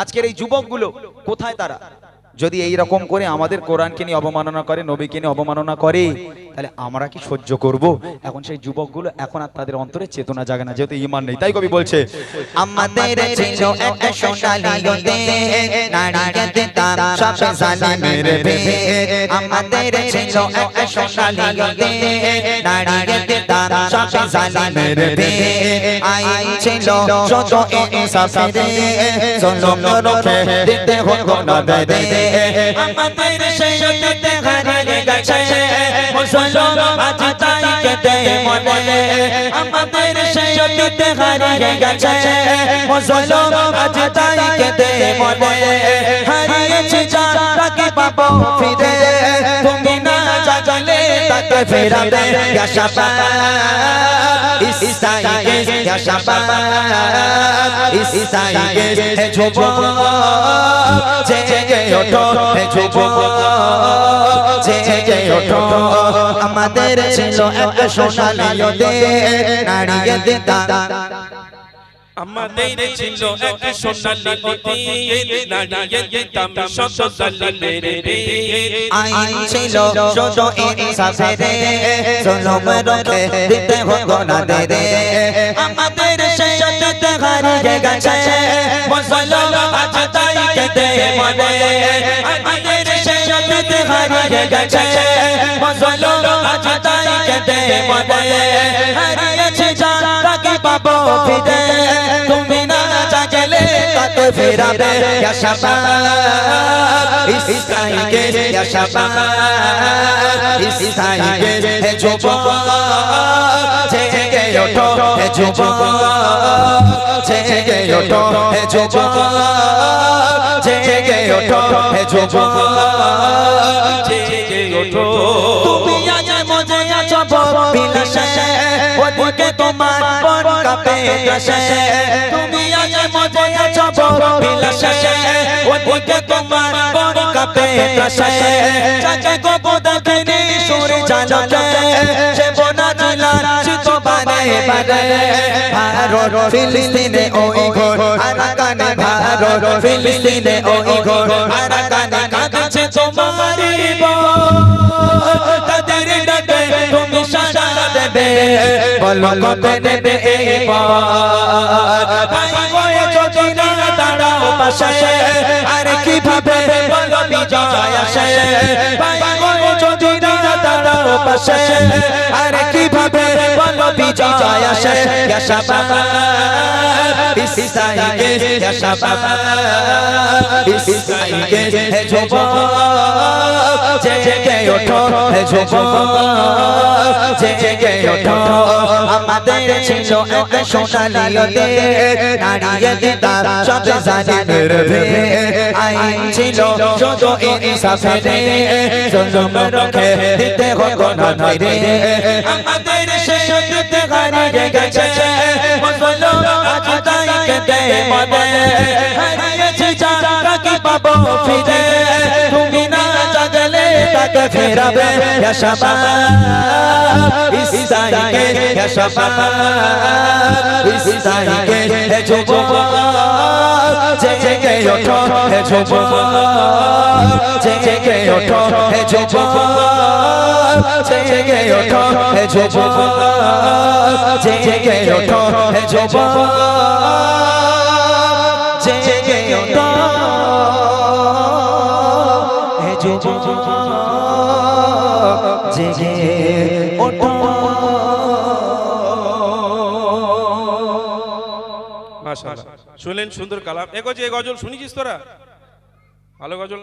আজকের এই যুবকগুলো কোথায় তারা? যদি এই রকম করে আমাদের কোরআনকে নিয়ে অবমাননা করে, নবীকে নিয়ে অবমাননা করে, তাহলে আমরা কি সহ্য করব? এখন সেই যুবকগুলো এখন আর তাদের অন্তরে চেতনা জাগে না, যেহেতু ঈমান নেই। তাই কবি বলছে, আমাদের ছিল একটা সোনালী নদী, নারীকে তার সব জালিমের ভেদ। আমাদের ছিল একটা সোনালী নদী, নারীকে তার সব জালিমের ভেদ। আইন ছিল যত ইনসাফের, জুলুম রোখে দিতে হতো না দে। আমাদের সেই নদীতে হারিয়ে গেছে মুসলমান, আজ তাই কেঁদে মরে। আমাদের সেই নদীতে হারিয়ে গেছে মুসলমান, আজ তাই কেঁদে মরে। হারিয়েছে যাকে পাবো ফিরে, তুমি না জাগলে তাকে ফেরাবে। ইয়া শাবাব ইসাইকে, ইয়া শাবাব ইসাইকে, হে যুবক জেগে ওঠো, হে যুবক জেগে ওঠো। আমাদের ছিল একটা সোনালী নদী, নারীকে তার আমাদের ছিল এক সোনালী নদী, নারীকে দিতাম শত জালিমের ভেদ। আইন ছিল যত ইনসাফের, জুলুম রোখে দিতে হতো না দে। আমাদের সেই নদীতে হারিয়ে গেছে মুসলমান, আজ তাই কেঁদে মরে। আমাদের সেই নদীতে হারিয়ে গেছে মুসলমান, আজ তাই কেঁদে মরে। হারিয়েছে যাকে পাবো ফিরে, তুমি না জাগলে তাকে ফেরাবে। ইয়া শাবাব ইসাইকে, ইয়া শাবাব ইসাইকে, হে যুবক জেগে ওঠো, হে যুবক জেগে ওঠো, হে যুবক জেগে ওঠো, হে যুবক জেগে ওঠো। তুমি আজ মজে আছো বিলাসে, ওদিকে তোমার মন কাঁপে ত্রাসে। তুমি আজ মজে আছো বিলাসে, ওদিকে তোমার মন কাঁপে ত্রাসে। যাকে গো দেখেনি সুরে জানতে, সে বোনা দিলার চিত বারে বারে। ভারত ফিলিস্তিনে ওই ঘর আরাকানে, ভারত ফিলিস্তিনে ওই ঘর আরাকানে কাঁদছে তোমারই বোন। তাদের ডাকে তুমি সাড়া দেবে, বলো কবে দেবে এইবার। ভাই হয়ে যদি না দাঁড়াও পাশে, আর কিভাবে বলো বিজয় আসে। ভাই হয়ে যদি না দাঁড়াও পাশে, আর কিভাবে বলো বিজয় আসে। ইয়া শাবাব ইসাইকে, ইয়া শাবাব ইসাইকে, হে যুবক জেগে ওঠো, হে যুবক জেগে ওঠো। আমাদের ছিল একটা সোনালী নদী, নারীকে তার সব জালিমের ভেদ। আইন ছিল যত ইনসাফের, জুলুম রোখে দিতে হতো না দে। আমাদের সেই নদীতে হারিয়ে গেছে মুসলমান, আজ তাই কেঁদে মরে। হারিয়েছে যাকে পাবো ফিরে, তুমি না জাগলে তাকে ফেরাবে। ইয়া শাবাব ইসাইকে, ইয়া শাবাব ইসাইকে, হে যুবক জেগে ওঠো, হে যুবক জেগে ওঠো, হে যুবক জেগে ওঠো, হে যুবক জেগে ওঠো, হে যুবক জেগে ওঠো, হে যুবক জেগে ওঠো। মাশাআল্লাহ, শুনলেন সুন্দর কালাম। এ গজল শুনেছিস তোরা? ভালো গজল।